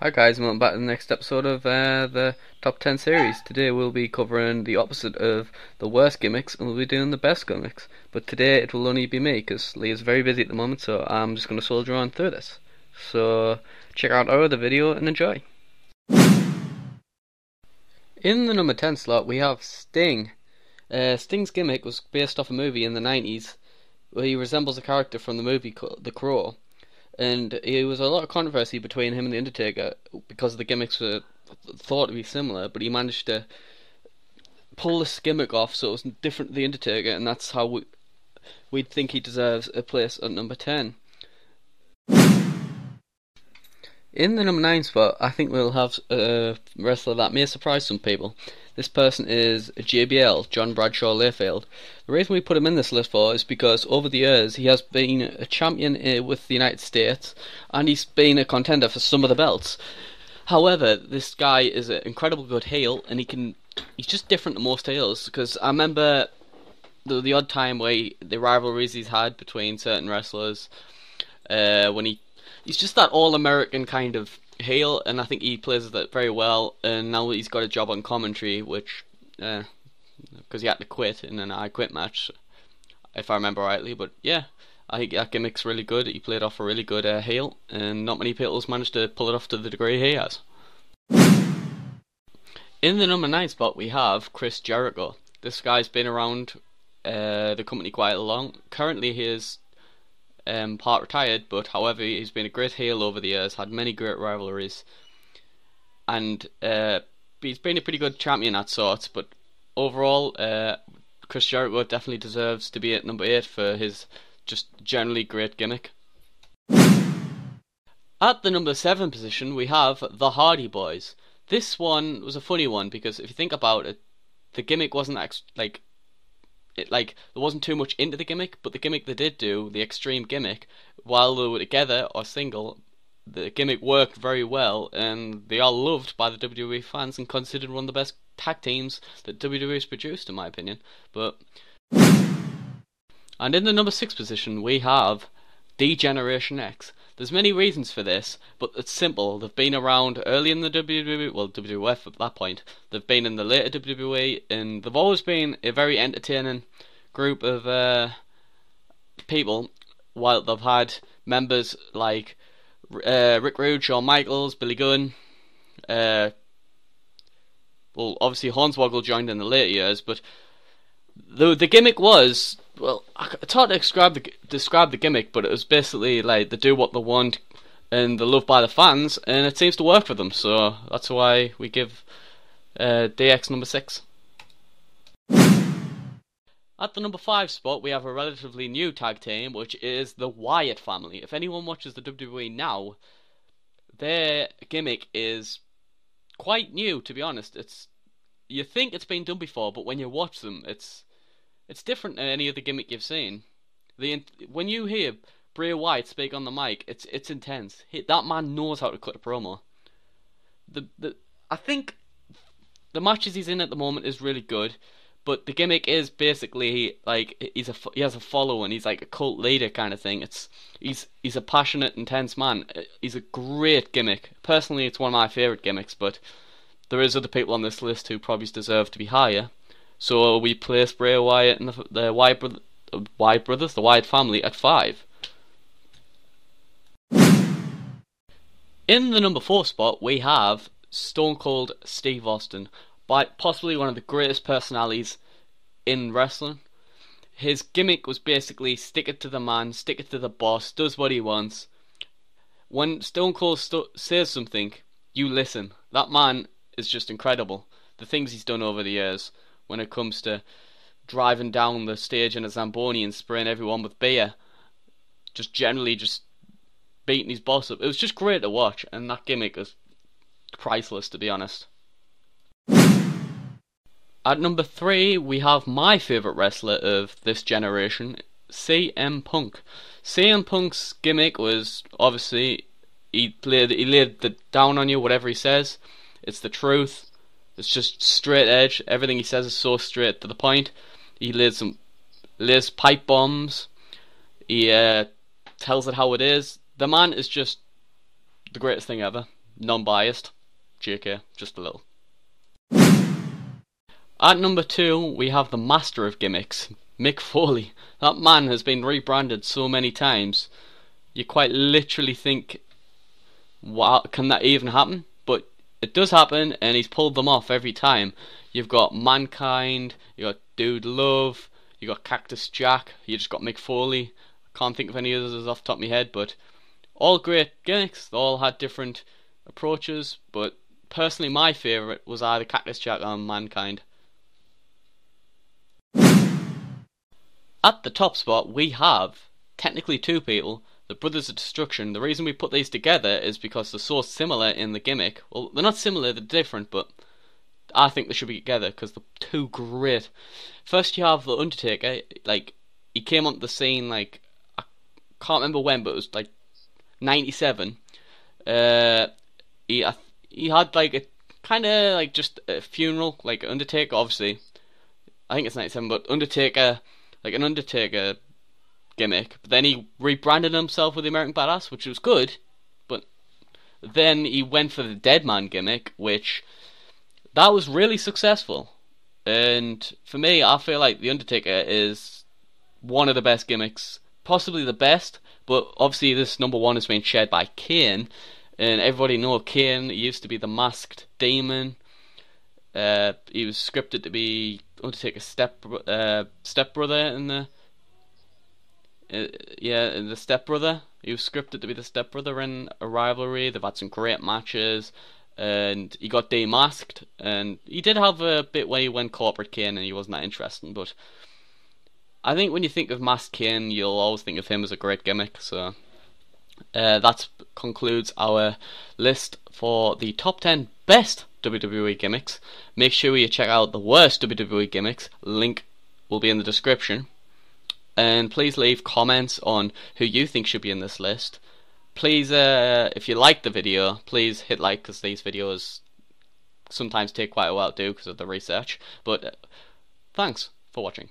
Hi guys, and welcome back to the next episode of the Top 10 series. Today we'll be covering the opposite of the worst gimmicks and we'll be doing the best gimmicks. But today it will only be me because Lee is very busy at the moment, so I'm just going to soldier on through this. So check out our other video and enjoy. In the number 10 slot we have Sting. Sting's gimmick was based off a movie in the 90s where he resembles a character from the movie called The Crow. And there was a lot of controversy between him and The Undertaker because the gimmicks were thought to be similar, but he managed to pull this gimmick off so it was different to The Undertaker, and that's how we'd think he deserves a place at number 10. In the number 9 spot, I think we'll have a wrestler that may surprise some people. This person is JBL, John Bradshaw Layfield. The reason we put him in this list for is because over the years he has been a champion with the United States and he's been a contender for some of the belts. However, this guy is an incredible good heel and he's just different than most heels, because I remember the odd time where the rivalries he's had between certain wrestlers when he's just that all-American kind of heel, and I think he plays that very well. And now he's got a job on commentary, which because he had to quit in an I Quit match, if I remember rightly. But yeah, I think that gimmick's really good. He played off a really good heel, and not many people's managed to pull it off to the degree he has. In the number 9 spot we have Chris Jericho. This guy's been around the company quite long. Currently he is part retired, but however he's been a great heel over the years, had many great rivalries, and he's been a pretty good champion at sorts. But overall, Chris Jericho definitely deserves to be at number 8 for his just generally great gimmick. At the number 7 position we have the Hardy Boys. This one was a funny one because if you think about it, the gimmick wasn't there wasn't too much into the gimmick, but the gimmick they did do, the extreme gimmick, while they were together or single, the gimmick worked very well, and they are loved by the WWE fans and considered one of the best tag teams that WWE has produced, in my opinion. And in the number 6 position we have D-Generation X. There's many reasons for this, but it's simple. They've been around early in the WWE, well, WWF at that point. They've been in the later WWE, and they've always been a very entertaining group of people. While they've had members like Rick Rude, Shawn Michaels, Billy Gunn. Well, obviously Hornswoggle joined in the later years, but the gimmick was, well, it's hard to describe the gimmick, but it was basically like they do what they want and they're loved by the fans, and it seems to work for them. So that's why we give DX number 6. At the number 5 spot we have a relatively new tag team, which is the Wyatt Family. If anyone watches the WWE now, their gimmick is quite new, to be honest. You think it's been done before, but when you watch them, it's different than any other gimmick you've seen. When you hear Bray Wyatt speak on the mic, it's intense. That man knows how to cut a promo. I think the matches he's in at the moment is really good, but the gimmick is basically like he has a following. He's like a cult leader kind of thing. He's a passionate, intense man. He's a great gimmick. Personally, it's one of my favourite gimmicks, but there is other people on this list who probably deserve to be higher. So we place Bray Wyatt and the Wyatt brothers, the Wyatt family, at 5. In the number 4 spot we have Stone Cold Steve Austin, possibly one of the greatest personalities in wrestling. His gimmick was basically stick it to the man, stick it to the boss, does what he wants. When Stone Cold says something, you listen. That man is just incredible. The things he's done over the years, when it comes to driving down the stage in a Zamboni and spraying everyone with beer, just generally just beating his boss up. It was just great to watch, and that gimmick is priceless, to be honest. At number 3 we have my favourite wrestler of this generation, CM Punk. CM Punk's gimmick was obviously he laid the down on you, whatever he says. It's the truth. It's just straight edge. Everything he says is so straight to the point. He lays pipe bombs. He tells it how it is. The man is just the greatest thing ever. Non-biased. JK, just a little. At number 2, we have the master of gimmicks, Mick Foley. That man has been rebranded so many times, you quite literally think, wow, can that even happen? But it does happen, and he's pulled them off every time. You've got Mankind, you got Dude Love, you got Cactus Jack, you just got Mick Foley. Can't think of any others off the top of my head, but all great gimmicks. They all had different approaches, but personally my favourite was either Cactus Jack or Mankind. At the top spot we have technically two people, the Brothers of Destruction. The reason we put these together is because they're so similar in the gimmick. Well, they're not similar, they're different, but I think they should be together because they're too great. First you have The Undertaker. Like, he came onto the scene, like, I can't remember when, but it was like 97. He had like a kind of like just a funeral, like Undertaker, obviously. I think it's 97, but Undertaker, like an Undertaker gimmick. But then he rebranded himself with the American Badass, which was good. But then he went for the Dead Man gimmick, which that was really successful. And for me, I feel like the Undertaker is one of the best gimmicks, possibly the best. But obviously, this number one has been shared by Kane, and everybody knows Kane. He used to be the Masked Demon. He was scripted to be Undertaker's stepbrother in the in the stepbrother. He was scripted to be the stepbrother in a rivalry. They've had some great matches, and he got demasked. And he did have a bit where he went corporate Kane, and he wasn't that interesting. But I think when you think of Masked Kane, you'll always think of him as a great gimmick. So that concludes our list for the top 10 best WWE gimmicks. Make sure you check out the worst WWE gimmicks. Link will be in the description. And please leave comments on who you think should be in this list. Please, if you like the video, please hit like, because these videos sometimes take quite a while to do because of the research. But thanks for watching.